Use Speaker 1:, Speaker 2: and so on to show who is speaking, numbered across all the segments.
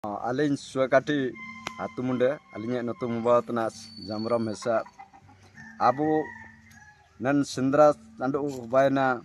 Speaker 1: Alin suakati atu muda alinya notu membawa tenas jamram hesa abu nan sendra tandu bayana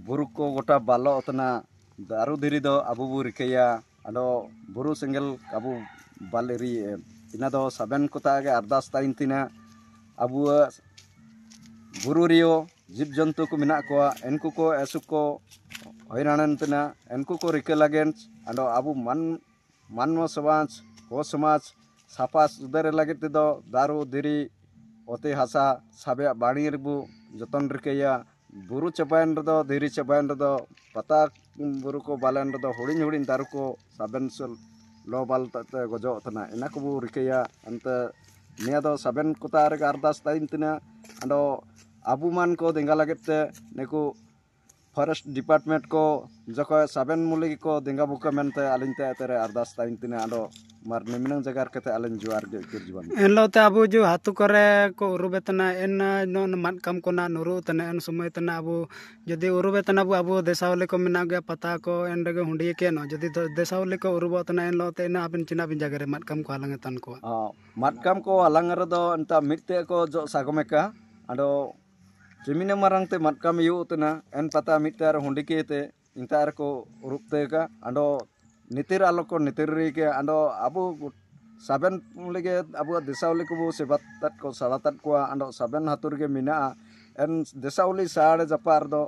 Speaker 1: buruko gota balo tena daru diri do abu burikaya ado buru single abu baleri ina do saben kota ge ardas tain tina abu buru rio jib jontu ko mina ko enku ko esuko hoiranan tina enku ko rikelagen ado abu manmo समाज को समाज साफा सुधार लगे तेदो दारू दिरी ओते हसा साबे बाणी रेबु जतन रिकया बुरु चबायन रदो दिरी चबायन रदो पता बुरु को बालन रदो हुडिन हुडिन दारू को साबेन सल लो बाल तते गजो तना इना को रिकया अंत निया दो साबेन कोता रे अरदास ताइन तना अंदो अबुमान को देंगा लगे ते नेको फॉरेस्ट डिपार्टमेंट को जको साबेन मुली को देंगा बुका मेनते अलिनते तेरे अरदास ताइन तिने आडो मार निमिनंग जगार कते अलिन जुआर के किरजुबान
Speaker 2: एनलोते अबु जो हातु करे को उरुबेतना एन नोन मानकम कोना नुरु तने एन समय तना अबु जदि उरुबेतना अबु देसावले को मिना गया पता को एन रगे हुंडी के नो जदि देसावले को उरुबोतना एनलोते ना अबिन चिना बिन जगरे मानकम को हालंग तन को
Speaker 1: मानकम को हालंग रदो अंता मिते को जो सागमेका आडो जमीन मारंग ते मानकम यु तना एन पता मितार हुंडी के ते इंतार को उरुपते का आडो नितिर आलो को नितिर के आडो अबु साबेन लेगे अबु देसावली को सेबातात को सालातात को आडो साबेन हातुर के मिना एन देसावली साड़े जपार दो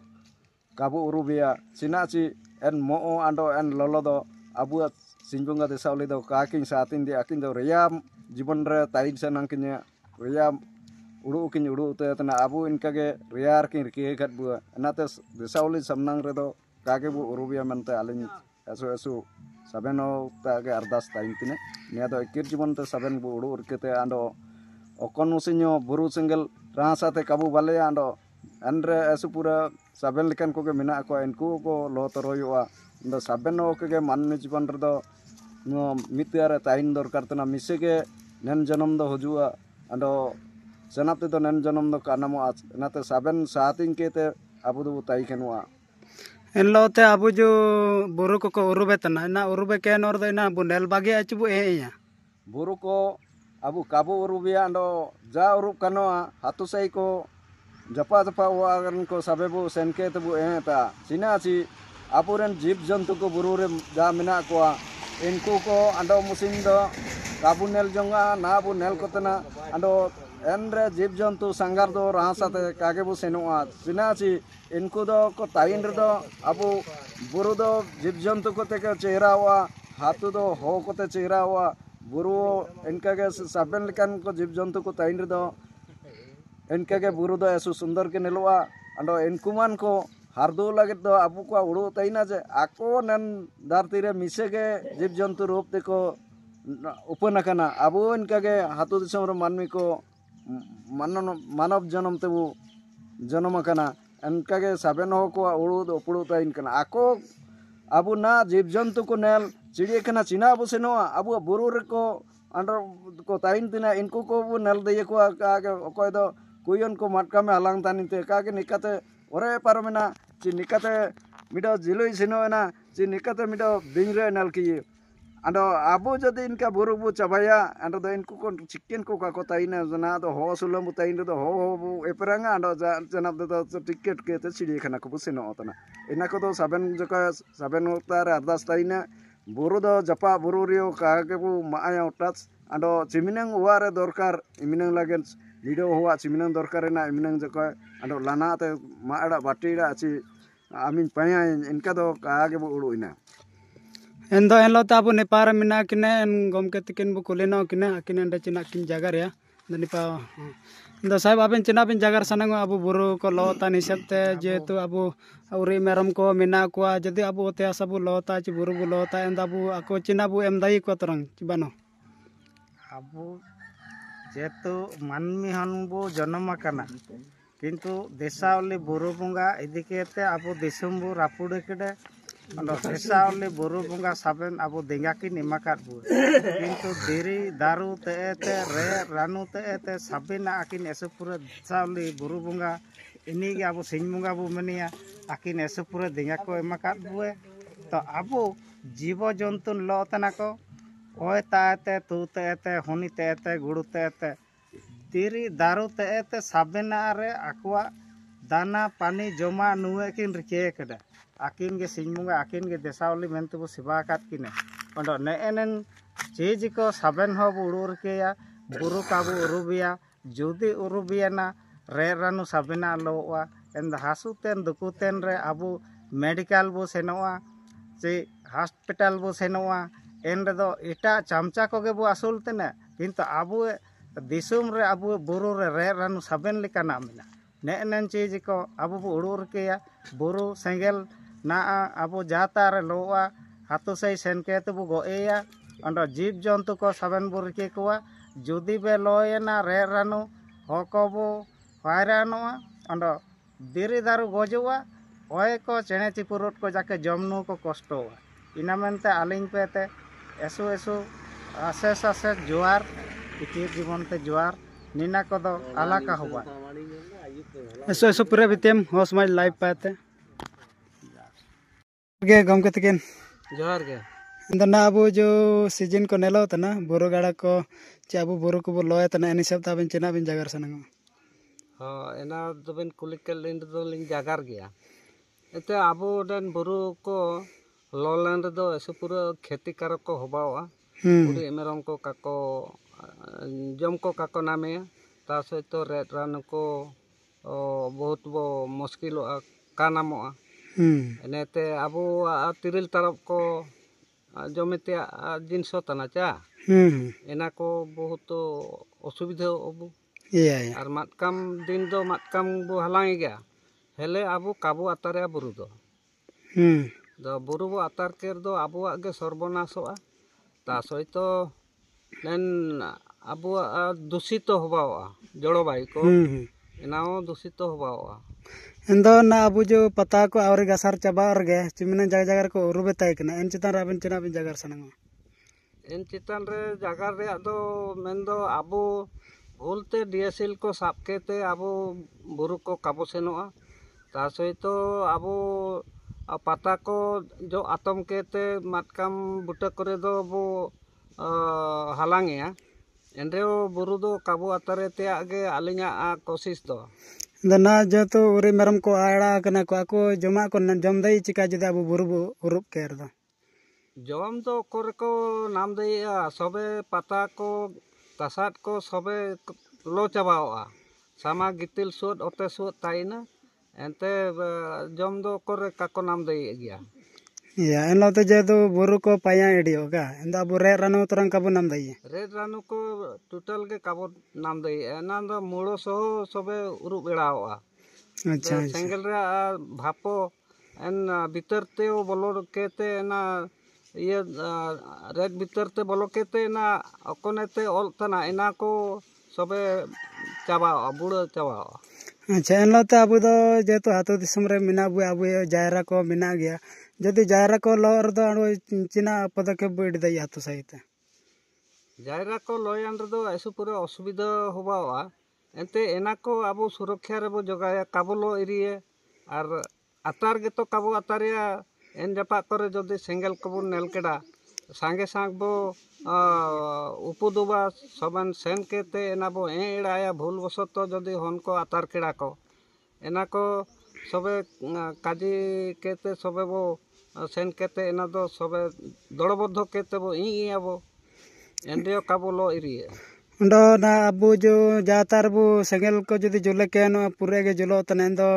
Speaker 1: काबु उरुबिया चिनाची एन मो आडो एन ललो दो अबु सिंजुंगा देसावली दो काकिन सातिन दे अकिन दो रिया जीवन रे ताइन सनंग किnya रिया उड़ू किन उड़ू ते तना अबु इनका के रियार किन रिके खत बुआ नाते देसावली समनंग रे दो काके बु उरुबिया मनते अलिन एसु एसु साबेनो ताके अरदास ताइन तिने निया दो इकिर जीवन ते साबेन बु उड़ू उरकेते आंडो ओकन उसिन्यो बुरु सिंगल रासाते काबु बाले आंडो एनरे एसु पूरा साबेन लेकन को के मिना को इनको को लो तरोयुआ इंदो साबेनो के माननी जीवन रे दो नो मितियारे ताइन दरकार तना मिसे के नेन जन्म दो हजुआ आंडो सेनाते तो नेन जन्म दो कानामो नाते साबेन सातिन केते अबु दो ताई केनुआ
Speaker 2: एनलोते अबु जो बुरु को उरुबेतना ना उरुबे के नोर दो ना बुनेल बागे अचबु एया
Speaker 1: बुरु को अबु काबु उरुबिया आंडो जा उरुब कनोआ हातु सई को जपा जपा वागन को साबेबु सेनके तबु एता चिनाची अपुरन जीव जंतु को बुरु रे जा मिना को इनको को आंडो मुसिन दो काबु नेल जोंगा ना बु नेल कोतना आंडो एनरे जीव जंतु संगार दो रासाते कागेबु सेनुआ चिनाची इनको दो को ताइन रे दो अबु बुरु दो जीव जंतु को ते चेहरावा हाथु दो हो कोते चेहरावा बुरु इनका के साबेन लेकन को जीव जंतु को ताइन रे दो इनका के बुरु दो ऐसु सुंदर के नेलवा अंडो इनकुमान को हारदो लगे दो अबु को उड़ो ताइना जे आको नन धरती रे मिसे के जीव जंतु रूप ते को उपनकना अबु इनका के हाथु दिसम रे मानमी को मानव जन्म ते जन्म कना इनका के साबेन हो को उड़ू उपड़ू ताइन कना आको अबु ना जीव जंतु को नेल चिड़िया कना चिना अबु सेनो अबु बुरु रे को अंडर को ताइन तिना इनको को नेल दे को आगे ओकोय दो कुयन को मटका में हलांग तानिन ते कागे निकाते ओरे पारमेना चि निकाते मिडो जिलोई सेनो ना चि निकाते मिडो बिंगरे नेल की आंडो अबु जदि इनका बुरु बु चबाया आंडो दो इनको को चिकेन को का को ताइना जना दो हो सुलम ताइन दो हो हो एपरांगा आंडो जनब दो टिकेट के ते चिड़िया खाना को सेनो तना इना को दो साबेन जका साबेन उतार अरदास ताइना बुरु दो जपा बुरु रियो कागे बु माया उटाच आंडो चिमिनंग उवारे दरकार इमिनंग लागेन लीडो हुआ चिमिनंग दरकार ना इमिनंग जका आंडो लाना ते माड़ा बाटीड़ा ची आमिन पाया इनका दो कागे बु उड़ुइना
Speaker 2: एंदो एनलोते अबु नेपार मिना किने एन गमके तिकिन बु कुलिनो किने किने एंडे चिना किन जगह रे निपा इंदो साहेब आबेन चिना बिन जगह सनंग अबु बुरु को लोता निसते जेतु अबु उरी मेरम को मिना को जदि अबु ओते सबु लोता चि बुरु बु लोता एंद अबु आको चिना बु एम दाई को तरंग चिबानो
Speaker 3: अबु जेतु मानमी हन बु जन्म कना किंतु देसावली बुरु बुंगा इदिकेते अबु दिसुम बु रापुडे केडे देसावली बुरु बुंगा साबेन अबु देंगा की निमाकात बु किंतु देरी दारू ते रे रानु ते साबेना आकिन एसु पूरा देसावली बुरु बुंगा इनी अबु सिंह बुंगा बु मनिया आकिन एसु पूरा देंगा को एमाकात बुए तो अबु जीव जंतु लोतना को ओय ताते तुते हनी ते गुड़ू ते तिरी दारू ते साबेना रे आकुआ दाना पानी जमा नुए किन रिके कदा आकिन के सिंगमुंगा आकिन के देसावली मेनते बो सेवा काट किने ओंडो नेएनन चीज को साबेन हो बुड़ुर के या बुरु काबू उरुबिया जुदी उरुबिया ना रे रानु साबेना लोवा एंड हासुतेन दुकुतेन रे आबू मेडिकल बो सेनोआ जे हॉस्पिटल बो सेनोआ एंड दो इटा चामचा को गे बो असुल तेने किंतु आबू दिसुम रे आबू बुरु रे रानु साबेन लेकाना मेना नेएनन चीज को आबू बो उड़ुर के या बुरु सेंगेल ना आबू जाता रे लोवा हाथु सही सेनके तो बो गोएया अंडो जीव जंतु को साबेन बो रिके कोआ जुदी बे लोयना रे रानु हको बो हैरानोआ अंडो दिरी दारू गजुआ ओए को चेणे चिपुरुट को जाके जमनु को कष्टोआ इना मेनते आलिंग पेते एसु एसु आसेस आसेस जुआर इतिर जीवन ते जुआर निना को दो आला का हुआ
Speaker 2: ऐसो ऐसो पूरे बितेम होस माय लाइव पाते गे गमके तकिन
Speaker 3: जोहार गे
Speaker 2: ना अब जो सीजन को नेलो तना बोरो गाड़ा को चे अब बोरो को लोय तना एनी सब ताबिन चेना बिन जगार सनंग
Speaker 3: एना दोबेन कुलिकल इन दो लिंग जागार गया एते आबो डन बुरु को लॉलैंड दो ऐसे पूरा खेती कारक को होबावा पूरी एमेरम को काको जम को काको नामे ता सहित रेड रान को बहुत बो मुश्किल का नामो एनेते आबो तिरिल तरफ को जमेते जिनस तना चा एना को बहुत असुविधा अबू और मातकाम दिन दो मातकाम बो हलांगे गया हेले आबो काबू आतारे बुरु दो बुरु बो आतार केर दो आबुआ गे सर्वनाशोआ ता सहित नेन आबुआ दूषित होबावा जलवायु को एनाओ दूषित होबावा
Speaker 2: एंदो ना अब जो पता को और गसार चाबा और गे चिमिना जगह जगह को उरुबे ताय कना एन चितान राबिन चना बिन जगह सनंग
Speaker 3: एन चितान रे जगह रे दो मेनदो आबो भूलते डीएसएल को साब केते आबो बुरु को काबो सेनोआ ता सहित आबो पता को जो आतम केते मातकाम बुटा करे दो बो हालांगेया एंड्रेओ बुरु दो काबू आतारे ते आगे आलिंगा कोशिश दो
Speaker 2: ना जो तो उरे मरम को आड़ा कना को आको जमा को जम दई चिका जदे अब बुरु उरुप केर दो
Speaker 3: जम दो करे को नाम दईया सबे पता को तसाद को सबे लो चाबाओआ सामा गितिल सुद ओते सुद ताइना एंते जम दो करे काको नाम दई गया
Speaker 2: या एन लते जे तो बुरु को पाया एडियो का एंदा अब रे रानो तरंग काबो नाम दई
Speaker 3: रे रानो को टोटल के काबो नाम दई एना दो मुड़ो सो सबे उरु बेड़ाओआ
Speaker 2: अच्छा
Speaker 3: सेंगल रे भापो एन भीतर ते बोलो केते ना ये रेड भीतर ते बोलो केते ना अकोनेते ऑल तना एना को सबे चाबा बुड़ चाबा
Speaker 2: अच्छा एन लते अब दो जे तो हातो दिसम रे मिना अब जायरा को मिना गया जदि जायरा को लर दो चिना पदक्षेप बेड दई हातो सहित
Speaker 3: जायरा को लयन रे दो ऐसु पूरे असुविधा होबावा एंते एना को आबो सुरक्षा रे बो जगाया काबुलो एरिया और आतार गे तो काबो आतारिया एन जपा करे जदि सेंगल को बो नेलकेडा सांगे सांग बो उपदुबा सबन सेन केते एना बो एड़ाया भूल बसत जदि हन को आतार केड़ा को एना को सबे काजी केते सबे बो सेन केते एना दो सबे दड़बद्ध केते बो आबो एंडियो काबुलो एरिया
Speaker 2: उंडो ना अब जो जातार बो सेंगल को जदि जुले के न पूरे के जुलो तने दो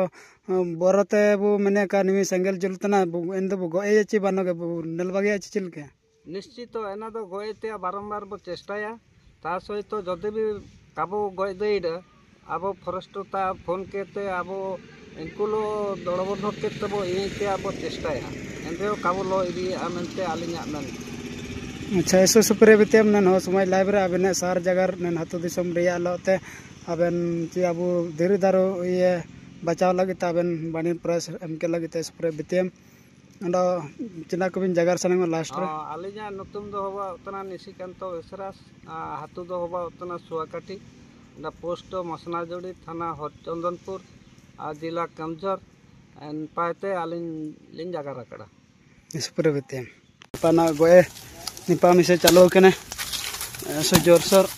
Speaker 2: बरते बो मने का निमी सेंगल जुलतना एन दो गोए ची बानो के नेल बागे ची चिल के
Speaker 3: निश्चित एना दो गोएते बारंबार बो चेष्टाया ता सहित जदि भी काबू गोए देइडा आबो फॉरेस्ट ता फोन केते आबो इनकुलो दड़बद्ध केते बो इते आबो चेष्टाया एंडियो काबुलो एरिया मेनते आलिंगा मेन
Speaker 2: अच्छा ऐसो सुपरे बितेम नन हो समय लाइव रे आबेन सार जगर नन हातो दिसम रिया लते आबेन ची अब धीरे दारो ये बचाव लगे आबेन बानी प्रयास एम के लगे सुपरे बितेम अंडो चिना को बिन जगर सनंग लास्ट रे
Speaker 3: आलिजा नतुम दो होबा उतना निशिकांत एसरास हातु दो होबा उतना सुआकाठी ना पोस्ट मसनाजोड़ी थाना हरचंदनपुर जिला कमजोर एन पाते आलिन लिन जगर रकड़ा
Speaker 2: सुपरे बितेम पाना गोए निपा मिसे चालू कने सो जोर सोर